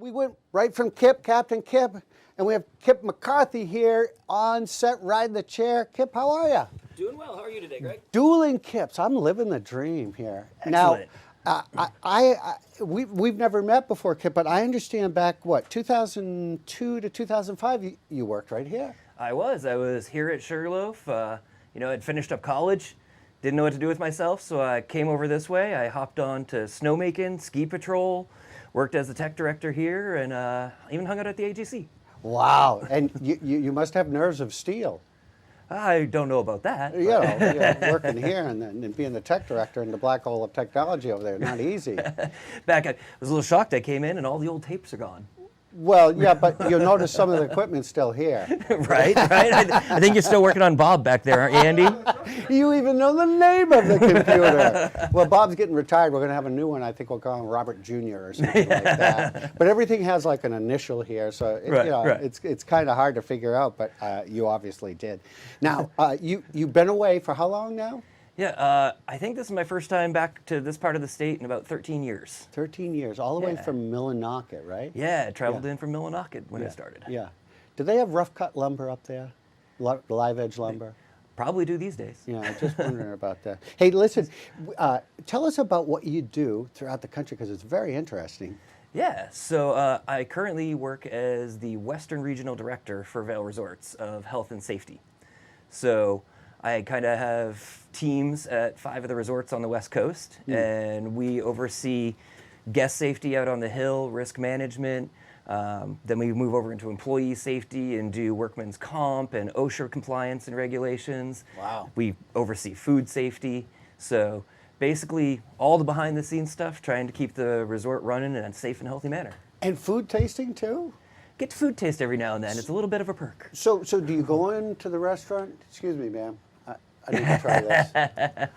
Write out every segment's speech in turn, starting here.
We went right from Kip, Captain Kip, and we have Kip McCarthy here on set riding the chair. Kip, how are you? Doing well. How are you today, Greg? Dueling Kips. I'm living the dream here. Excellent. Now, we've never met before, Kip, but I understand back, what, 2002 to 2005, you worked right here. I was here at Sugarloaf. I'd finished up college, didn't know what to do with myself, so I came over this way. I hopped on to snowmaking, ski patrol, worked as the tech director here, and even hung out at the AGC. Wow, and you must have nerves of steel. I don't know about that. You know, working here and being the tech director in the black hole of technology over there, not easy. I was a little shocked. I came in and all the old tapes are gone. Well, yeah, but you'll notice some of the equipment's still here. Right. I think you're still working on Bob back there, aren't you, Andy? You even know the name of the computer. Well, Bob's getting retired. We're going to have a new one. I think we'll call him Robert Jr. or something like that. But everything has like an initial here, so it's kind of hard to figure out, but you obviously did. Now, you've been away for how long now? Yeah, I think this is my first time back to this part of the state in about 13 years. 13 years, all the way from Millinocket, right? Yeah, I traveled in from Millinocket when I started. Yeah. Do they have rough cut lumber up there? Live edge lumber? Probably do these days. Yeah, I'm just wondering about that. Hey, listen, tell us about what you do throughout the country, because it's very interesting. Yeah, so I currently work as the Western Regional Director for Vail Resorts of Health and Safety. So I kind of have teams at 5 of the resorts on the West Coast, and we oversee guest safety out on the hill, risk management. Then we move over into employee safety and do workman's comp and OSHA compliance and regulations. Wow. We oversee food safety. So basically all the behind the scenes stuff, trying to keep the resort running in a safe and healthy manner. And food tasting too? Get to food taste every now and then. It's a little bit of a perk. So do you go into the restaurant? Excuse me, ma'am. I need to try this.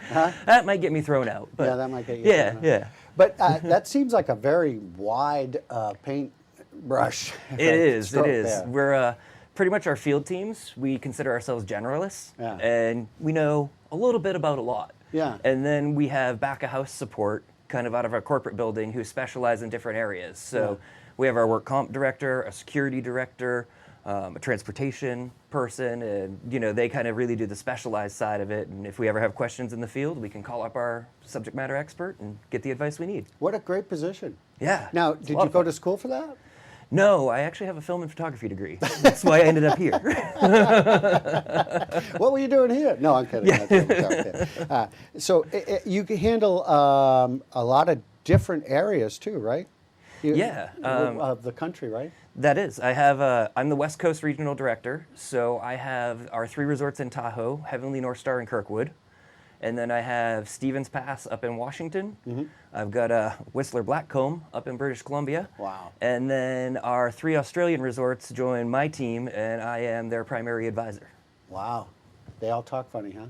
Huh? That might get me thrown out. But yeah, that might get you thrown out. Yeah. But that seems like a very wide paint brush. It is. There. We're pretty much our field teams. We consider ourselves generalists, and we know a little bit about a lot. Yeah. And then we have back of house support, kind of out of our corporate building, who specialize in different areas. So we have our work comp director, a security director, a transportation person, and they kind of really do the specialized side of it. And if we ever have questions in the field, we can call up our subject matter expert and get the advice we need. What a great position. Yeah. Now, did you go to school for that? No, I actually have a film and photography degree. That's why I ended up here. What were you doing here? No, I'm kidding. Yeah. So you can handle a lot of different areas too, right? Of the country, right? That is. I'm the West Coast Regional Director, so I have our 3 resorts in Tahoe, Heavenly North Star in Kirkwood, and then I have Stevens Pass up in Washington. I've got Whistler Blackcomb up in British Columbia. Wow. And then our 3 Australian resorts join my team, and I am their primary advisor. Wow. They all talk funny, huh?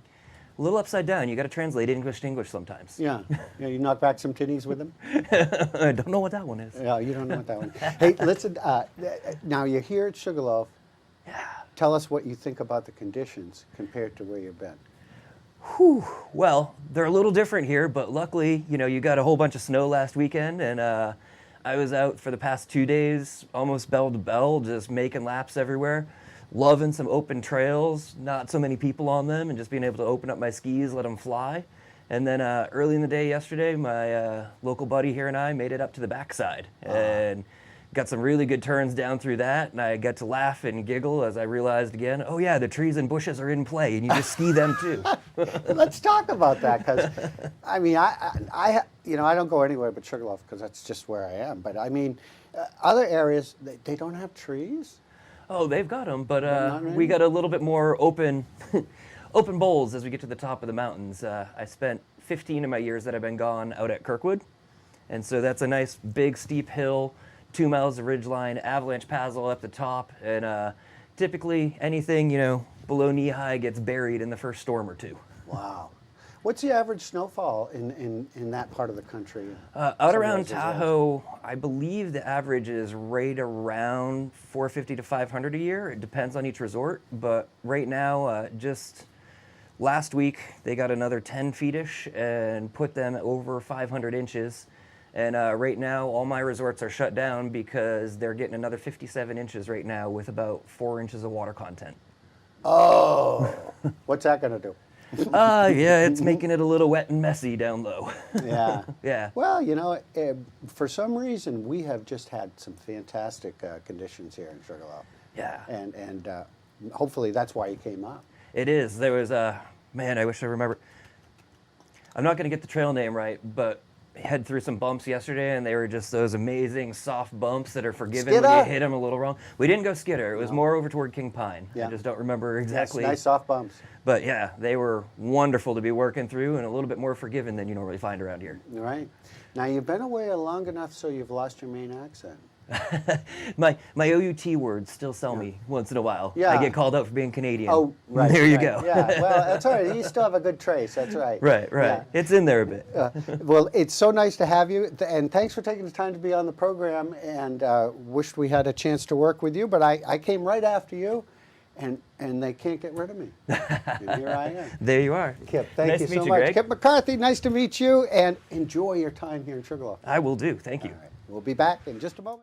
A little upside down. You got to translate English to English sometimes. Yeah. You knock back some tinnies with them? I don't know what that one is. Yeah, you don't know what that one is. Hey, listen, now you're here at Sugarloaf. Yeah. Tell us what you think about the conditions compared to where you've been. Whew. Well, they're a little different here, but luckily, you got a whole bunch of snow last weekend, and I was out for the past 2 days, almost bell to bell, just making laps everywhere. Loving some open trails, not so many people on them, and just being able to open up my skis, let them fly. And then early in the day yesterday, my local buddy here and I made it up to the backside and got some really good turns down through that. And I got to laugh and giggle as I realized again, oh yeah, the trees and bushes are in play, and you just ski them too. Let's talk about that, because I mean, I don't go anywhere but Sugarloaf because that's just where I am. But I mean, other areas they don't have trees. Oh, they've got them, but we got a little bit more open bowls as we get to the top of the mountains. I spent 15 of my years that I've been gone out at Kirkwood, and so that's a nice big steep hill, 2 miles of ridgeline, avalanche paths all up the top, and typically anything below knee high gets buried in the first storm or two. Wow. What's the average snowfall in that part of the country? Out around Tahoe, I believe the average is right around 450 to 500 a year. It depends on each resort, but right now, just last week, they got another 10 feet-ish and put them over 500 inches. And right now, all my resorts are shut down because they're getting another 57 inches right now with about 4 inches of water content. Oh, what's that going to do? Yeah, it's making it a little wet and messy down low. Yeah. Yeah. Well, you know, for some reason, we have just had some fantastic conditions here in Sugarloaf. Yeah. And hopefully that's why you came up. It is. There was man, I wish I remember. I'm not going to get the trail name right, but head through some bumps yesterday, and they were just those amazing soft bumps that are forgiven Skidder? when you hit them a little wrong. We didn't go Skidder. It was more over toward King Pine. Yeah. I just don't remember exactly. Yes, nice soft bumps. But yeah, they were wonderful to be working through and a little bit more forgiving than you normally find around here. All right. Now, you've been away long enough so you've lost your Maine accent. my OUT words still sell me once in a while. Yeah. I get called out for being Canadian. Oh, right. There you right. go. Yeah, well, that's all right. You still have a good trace. That's right. Right. Yeah. It's in there a bit. Well, it's so nice to have you, and thanks for taking the time to be on the program, and wished we had a chance to work with you, but I came right after you, and they can't get rid of me. And here I am. There you are. Kip, thank Nice you to so meet you, much. Greg. Kip McCarthy, nice to meet you, and enjoy your time here in Sugarloaf. I will do. Thank you. All right. We'll be back in just a moment.